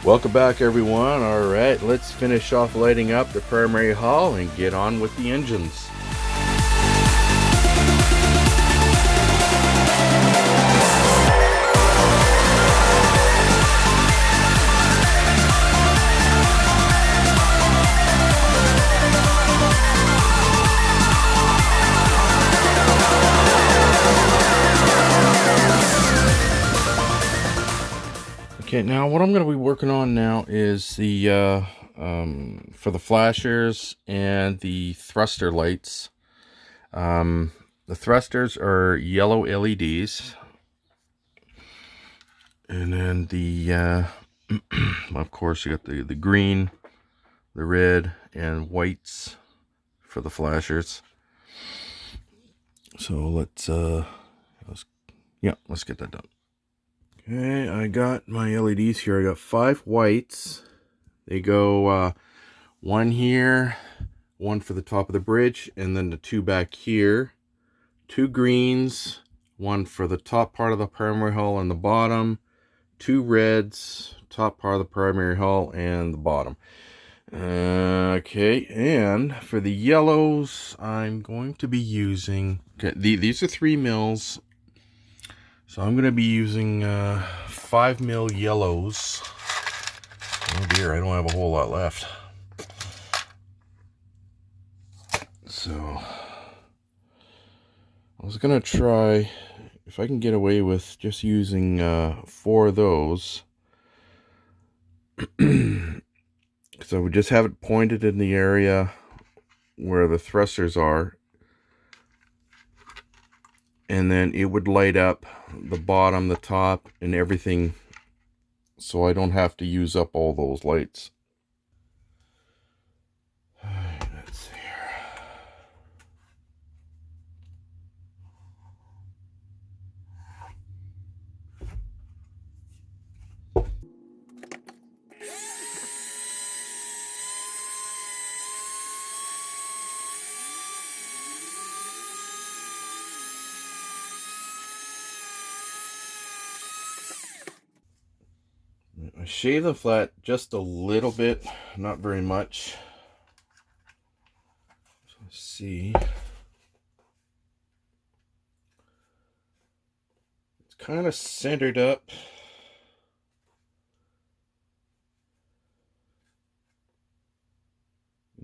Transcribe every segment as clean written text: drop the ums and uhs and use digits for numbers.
Welcome back, everyone. All right, let's finish off lighting up the primary hull and get on with the engines. Okay, now what I'm going to be working on now is the for the flashers and the thruster lights. The thrusters are yellow LEDs, and then the of course you got the green, the red, and whites for the flashers. So let's get that done. Okay, I got my LEDs here. I got 5 whites. They go one here, one for the top of the bridge, and then the 2 back here. 2 greens, one for the top part of the primary hull and the bottom. 2 reds, top part of the primary hull and the bottom. Okay, and for the yellows, I'm going to be using... Okay, these are 3 mils. So I'm going to be using 5 mil yellows. Oh dear, I don't have a whole lot left. So I was going to try if I can get away with just using 4 of those. Because I would just have it pointed in the area where the thrusters are. And then it would light up the bottom, the top, and everything, so I don't have to use up all those lights. All right, let's see here. I shave them flat just a little bit, not very much. So let's see. It's kind of centered up.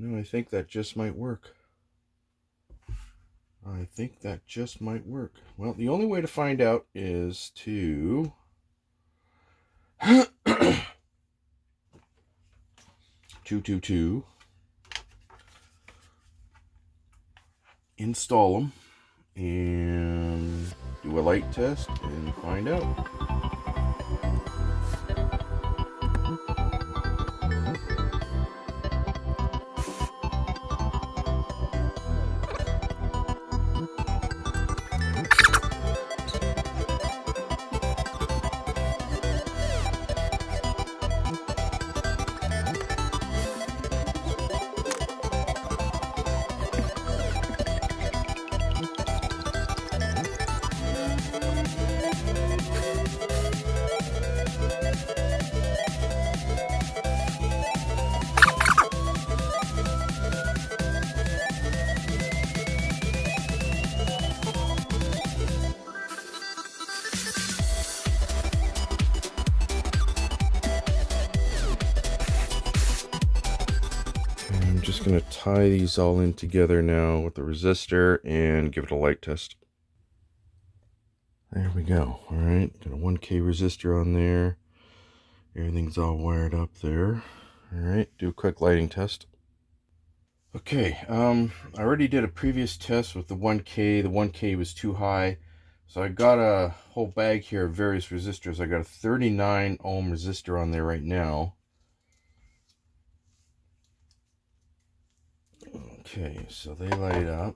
I think that just might work. I think that just might work. Well, the only way to find out is to install them and do a light test and find out. I'm just going to tie these all in together now with the resistor and give it a light test. There we go. All right, got a 1K resistor on there. Everything's all wired up there. All right, do a quick lighting test. Okay, I already did a previous test with the 1K. The 1K was too high. So I got a whole bag here of various resistors. I got a 39 ohm resistor on there right now. Okay, so they light up.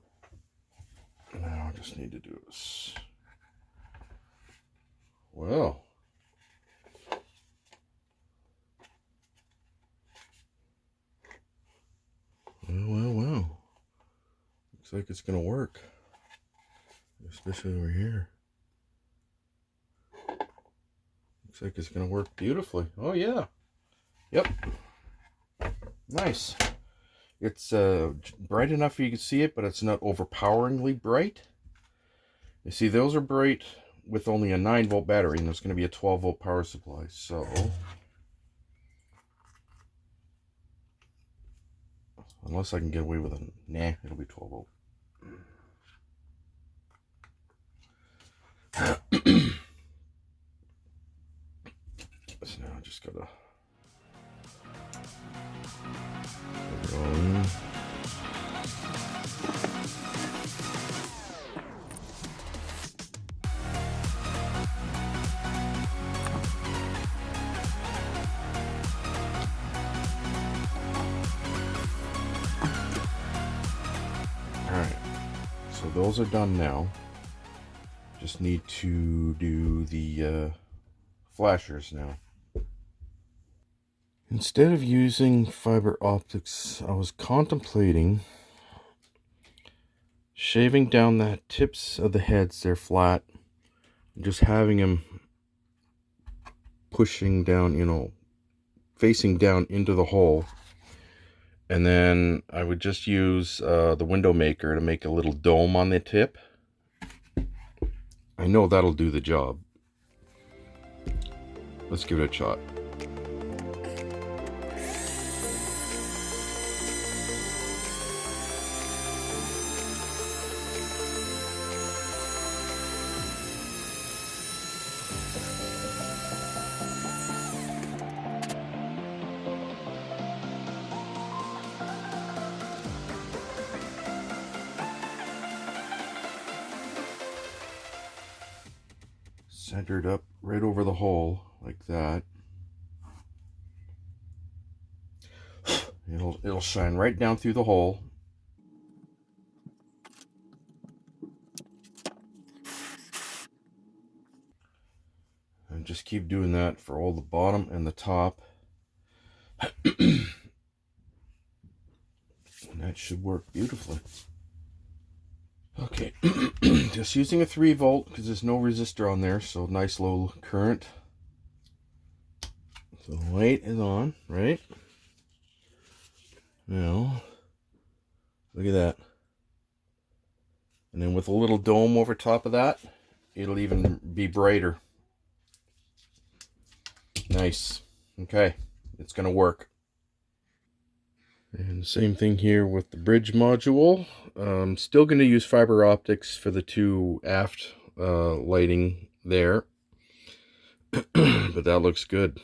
Now I just need to do this. Well. Well. Looks like it's going to work. Especially over here. Looks like it's going to work beautifully. Oh, yeah. Yep. Nice. It's bright enough you can see it, but it's not overpoweringly bright. You see, those are bright with only a 9-volt battery, and there's going to be a 12-volt power supply. So, unless I can get away with it, nah, it'll be 12-volt. So now I just gotta put it all in. Alright, so those are done now. Just need to do the flashers now. Instead of using fiber optics, I was contemplating shaving down the tips of the heads. They're flat, and just having them pushing down, you know, facing down into the hole. And then I would just use the window maker to make a little dome on the tip. I know that'll do the job. Let's give it a shot. Centered up right over the hole like that. It'll shine right down through the hole. And just keep doing that for all the bottom and the top. And that should work beautifully. Okay, just using a 3-volt because there's no resistor on there, so nice low current. So the light is on, right? Now, look at that. And then with a little dome over top of that, it'll even be brighter. Nice. Okay, it's going to work. And same thing here with the bridge module. Still going to use fiber optics for the 2 aft lighting there. But that looks good.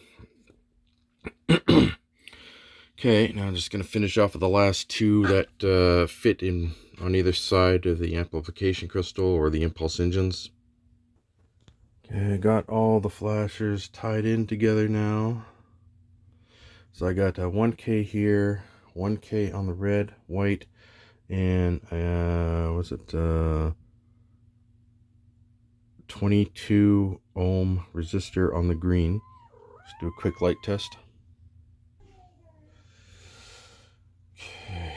Okay, now I'm just going to finish off with the last 2 that fit in on either side of the amplification crystal or the impulse engines. Okay, I got all the flashers tied in together now. So I got 1K here, 1K on the red, white, and what's it, 22 ohm resistor on the green. Let's do a quick light test. Okay.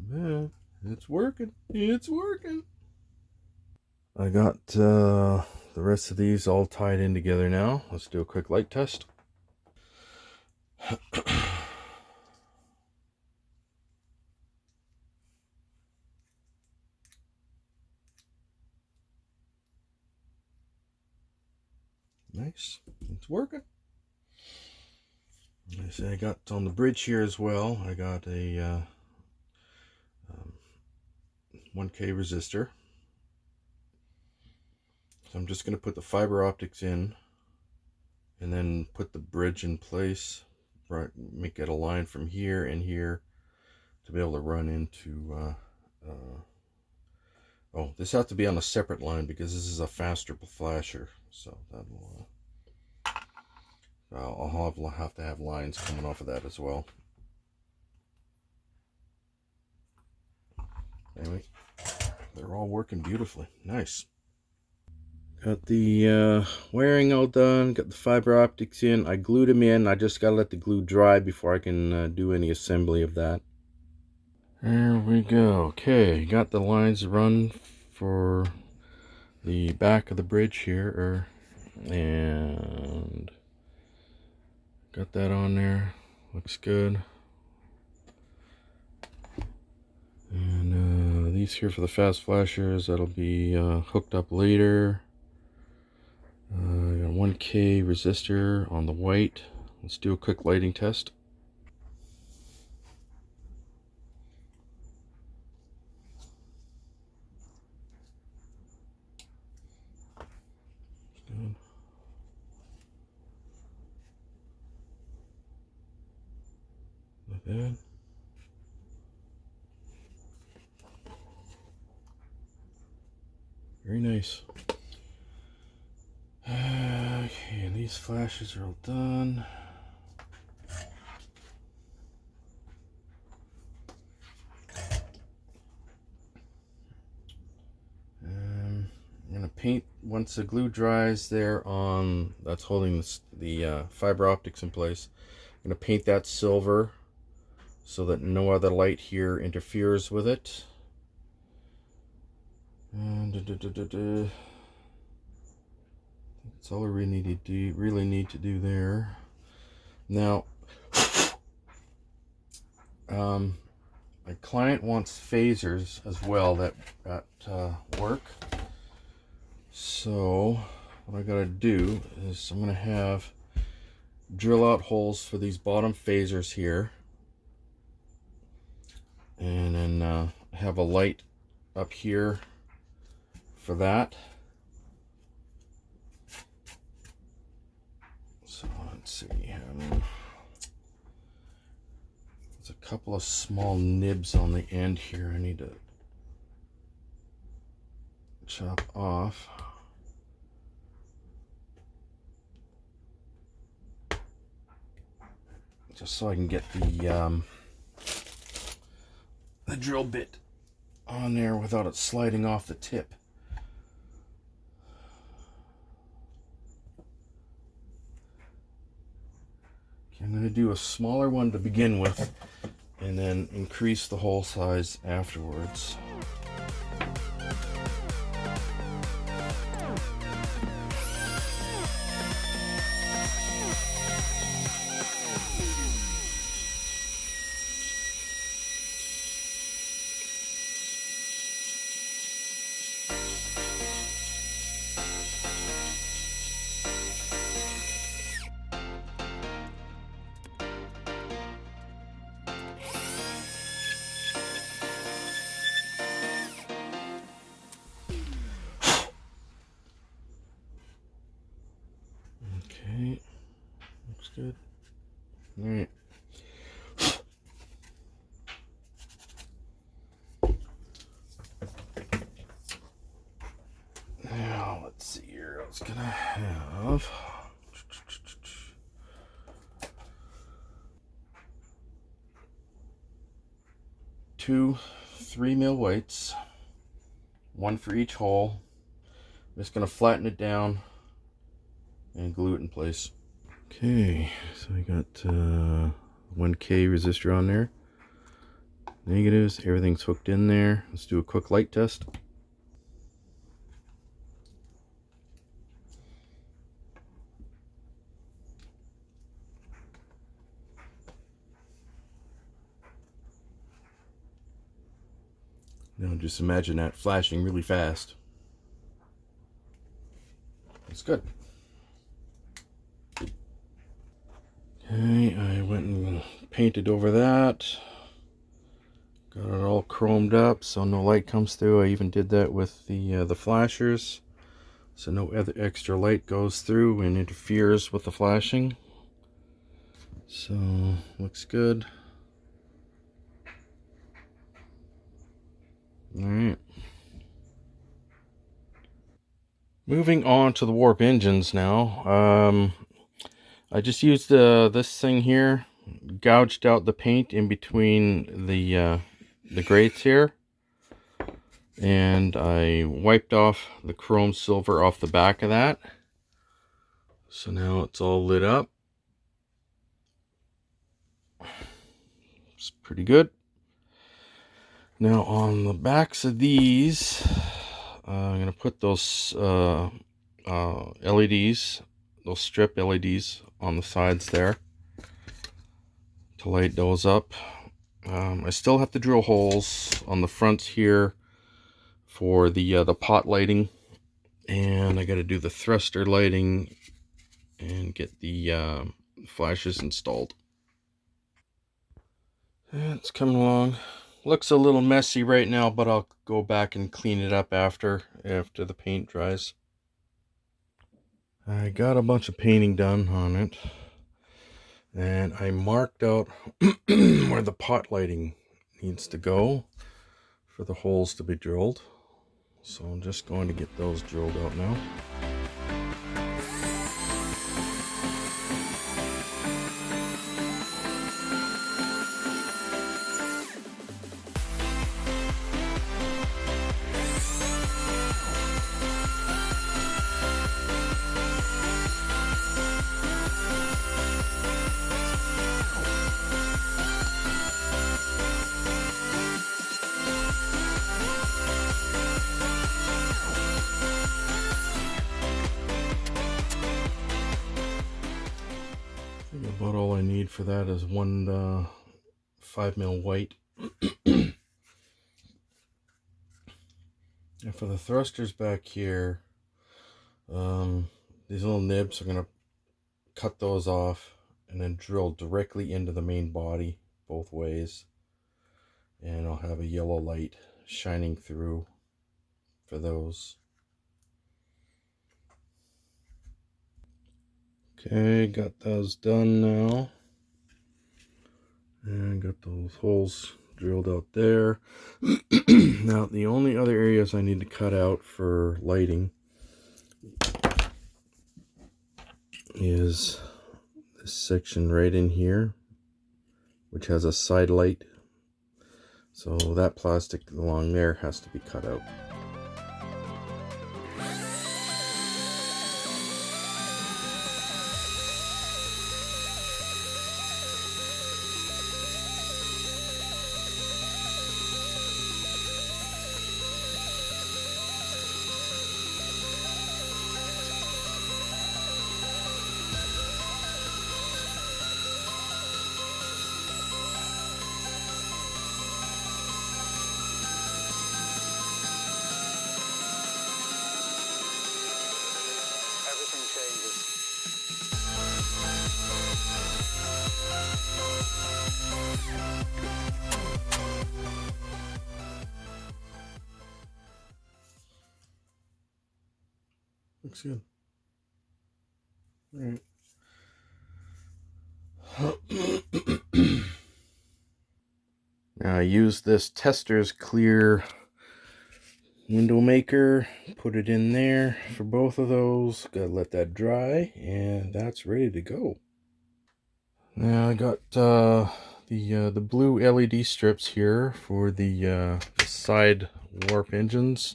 Man, it's working. It's working. I got the rest of these all tied in together now. Let's do a quick light test. Nice. It's working. I say I got on the bridge here as well. I got a 1K resistor. So I'm just going to put the fiber optics in and then put the bridge in place. Right, make it a line from here and here to be able to run into oh, this has to be on a separate line because this is a faster flasher, so that'll I'll have to have lines coming off of that as well. Anyway, they're all working beautifully. Nice. Got the wiring all done, got the fiber optics in. I glued them in. I just gotta let the glue dry before I can do any assembly of that. There we go. Okay, got the lines run for the back of the bridge here, and got that on there. Looks good. And these here for the fast flashers, that'll be hooked up later. Got a 1K resistor on the white. Let's do a quick lighting test. Not bad. Very nice. Okay, these flashes are all done. I'm gonna paint once the glue dries there on that's holding the fiber optics in place. I'm gonna paint that silver so that no other light here interferes with it. And that's all I really need to do there. Now, my client wants phasers as well that work. So what I gotta do is I'm gonna have drill out holes for these bottom phasers here, and then have a light up here for that. So let's see, there's a couple of small nibs on the end here I need to chop off. Just so I can get the drill bit on there without it sliding off the tip. Okay, I'm going to do a smaller one to begin with, and then increase the hole size afterwards. Okay, looks good. All right. Now let's see here. I was gonna have two 3mm weights, one for each hole. I'm just gonna flatten it down and glue it in place. Okay, so I got 1K resistor on there. Negatives, everything's hooked in there. Let's do a quick light test. Now just imagine that flashing really fast. It's good. Okay, I went and painted over that. Got it all chromed up so no light comes through. I even did that with the flashers, so no other extra light goes through and interferes with the flashing. So looks good. All right. Moving on to the warp engines now. I just used this thing here, gouged out the paint in between the grates here, and I wiped off the chrome silver off the back of that. So now it's all lit up. It's pretty good. Now on the backs of these, I'm going to put those LEDs, those strip LEDs on the sides there to light those up. I still have to drill holes on the fronts here for the pot lighting, and I got to do the thruster lighting and get the flashes installed. And it's coming along. Looks a little messy right now, but I'll go back and clean it up after the paint dries. I got a bunch of painting done on it, and I marked out where the pot lighting needs to go for the holes to be drilled. So I'm just going to get those drilled out now. About all I need for that is one 5mm white. And for the thrusters back here, these little nibs, I'm going to cut those off and then drill directly into the main body both ways. And I'll have a yellow light shining through for those. Okay, got those done now. And got those holes drilled out there. Now, the only other areas I need to cut out for lighting is this section right in here, which has a side light. So that plastic along there has to be cut out. Looks good. All right. Now I use this Tester's clear window maker, put it in there for both of those. Gotta let that dry, and that's ready to go. Now I got the blue LED strips here for the side warp engines.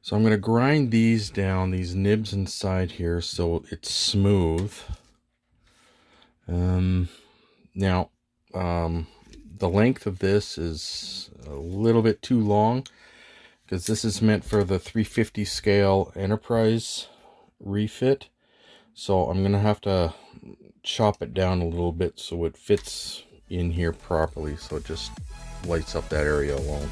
So I'm going to grind these down, these nibs inside here, so it's smooth. Now, the length of this is a little bit too long, because this is meant for the 350 scale Enterprise refit. So I'm going to have to chop it down a little bit so it fits in here properly, so it just lights up that area alone.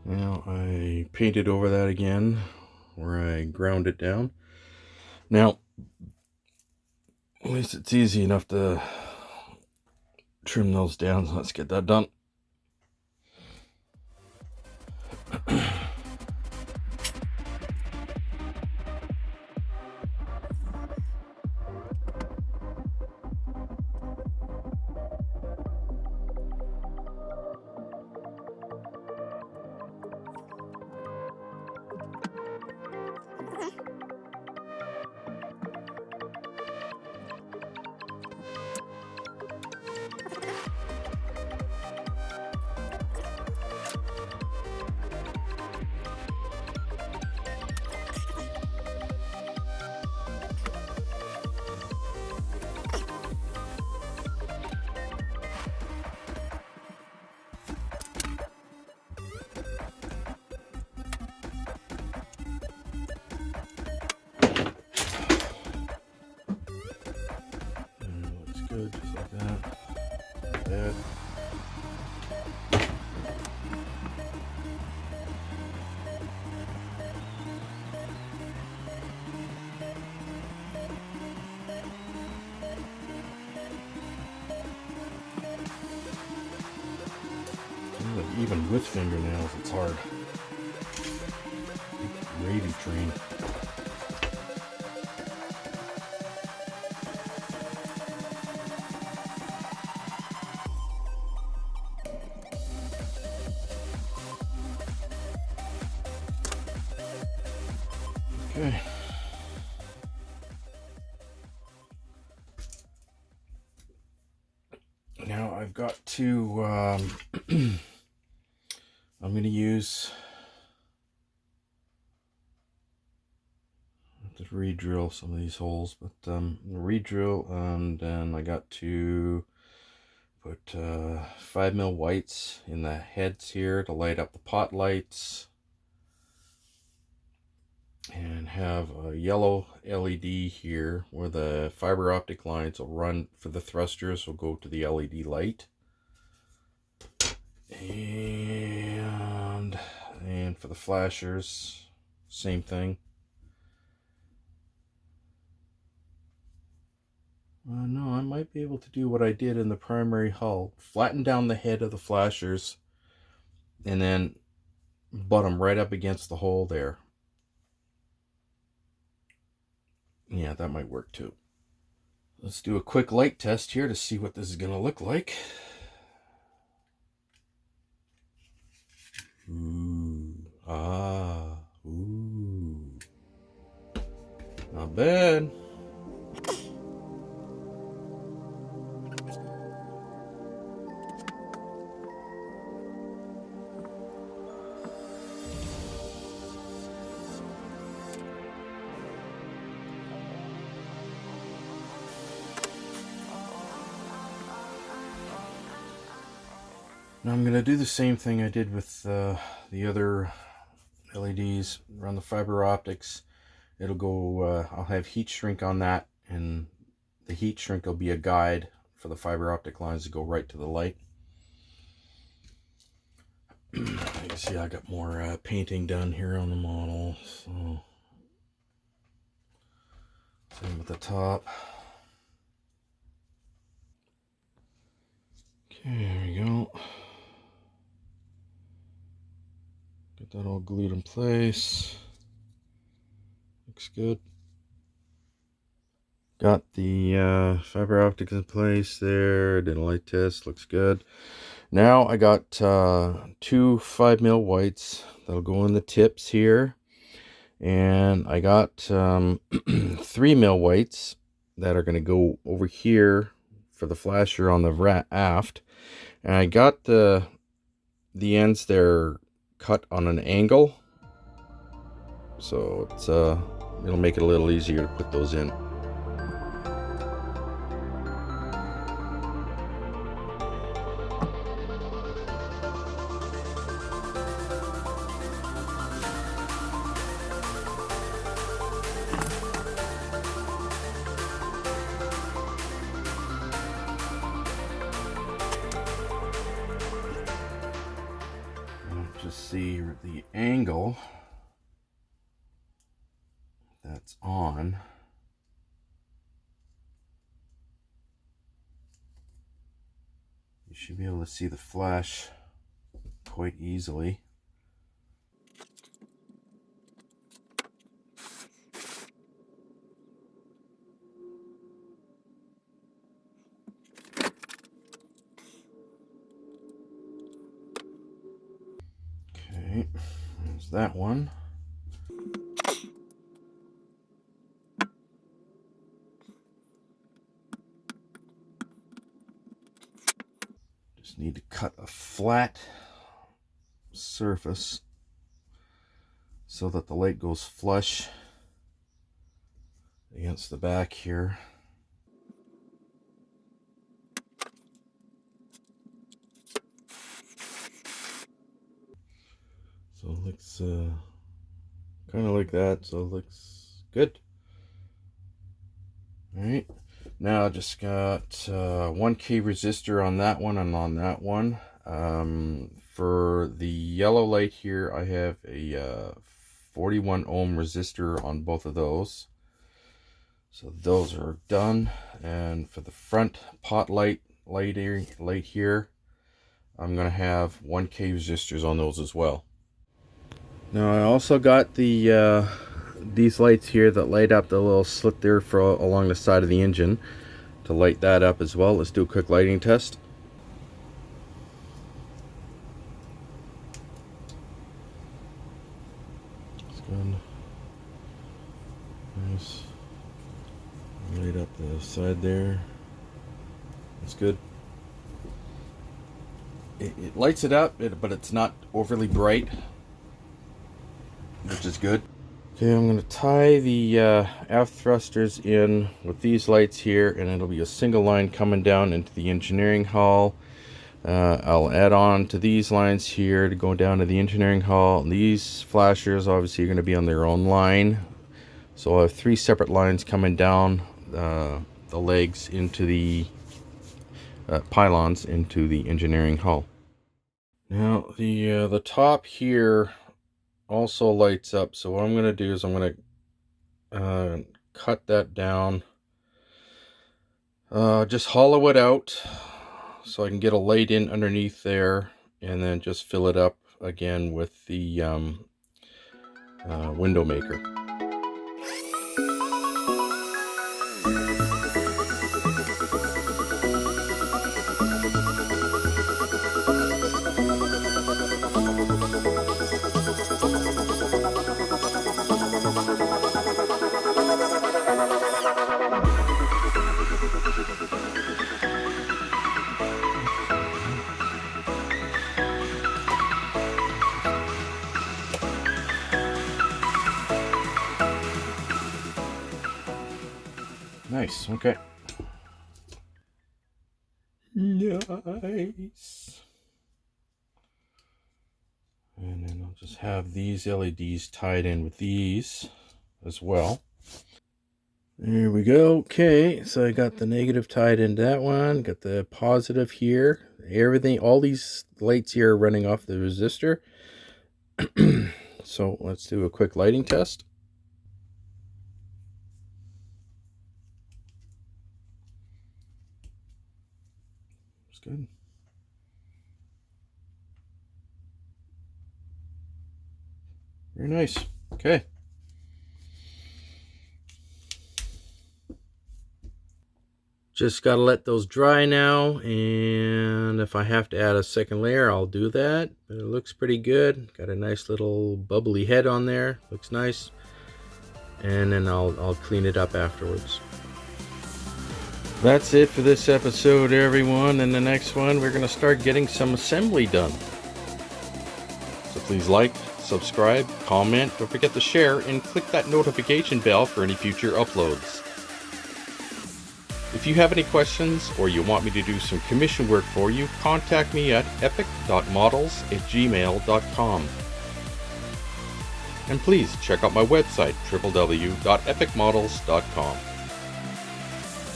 Now I painted over that again where I ground it down. Now, at least it's easy enough to trim those down. So let's get that done. with fingernails, it's hard. Gravy train. Okay. Now I've got to, I'm going to use, I have to re-drill some of these holes, but re-drill, and then I got to put 5mm whites in the heads here to light up the pot lights, and have a yellow LED here where the fiber optic lines will run for the thrusters, will go to the LED light. And for the flashers, same thing. No, I might be able to do what I did in the primary hull. Flatten down the head of the flashers and then butt them right up against the hole there. Yeah, that might work too. Let's do a quick light test here to see what this is going to look like. Ooh. Ah. Ooh. Not bad. Now I'm going to do the same thing I did with the other LEDs. Run the fiber optics. It'll go, I'll have heat shrink on that, and the heat shrink will be a guide for the fiber optic lines to go right to the light. You can see I got more painting done here on the model. So same with the top. Okay, there we go. Get that all glued in place. Looks good. Got the fiber optics in place there. Did a light test. Looks good. Now I got 2 5mm whites that'll go in the tips here. And I got 3mm whites that are going to go over here for the flasher on the aft. And I got the ends there cut on an angle, so it's it'll make it a little easier to put those in. Just see the angle that's on. You should be able to see the flash quite easily. Okay, there's that one. Just need to cut a flat surface so that the light goes flush against the back here. So it looks kind of like that, so it looks good. Alright, now I just got 1K resistor on that one and on that one. For the yellow light here, I have a 41 ohm resistor on both of those. So those are done. And for the front pot light here, I'm going to have 1K resistors on those as well. Now I also got the these lights here that light up the little slit there for along the side of the engine to light that up as well. Let's do a quick lighting test. It's good. Nice. Light up the side there. That's good. It lights it up, but it's not overly bright, which is good. Okay, I'm going to tie the aft thrusters in with these lights here, and it'll be a single line coming down into the engineering hull. I'll add on to these lines here to go down to the engineering hull. These flashers obviously are going to be on their own line, so I'll have 3 separate lines coming down the legs into the pylons into the engineering hull. Now the top here also lights up, so what I'm going to do is I'm going to cut that down, just hollow it out so I can get a light in underneath there, and then just fill it up again with the window maker. Nice, okay. Nice. And then I'll just have these LEDs tied in with these as well. There we go. Okay, so I got the negative tied into that one, got the positive here. Everything, all these lights here are running off the resistor. So let's do a quick lighting test. It's good. Very nice. Okay. Just got to let those dry now, and if I have to add a second layer, I'll do that. But it looks pretty good. Got a nice little bubbly head on there. Looks nice. And then I'll clean it up afterwards. That's it for this episode, everyone. In the next one, we're going to start getting some assembly done. So please like, subscribe, comment, don't forget to share, and click that notification bell for any future uploads. If you have any questions or you want me to do some commission work for you, contact me at epyc.models@gmail.com. And please check out my website, www.epyc.models.com.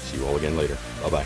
See you all again later. Bye-bye.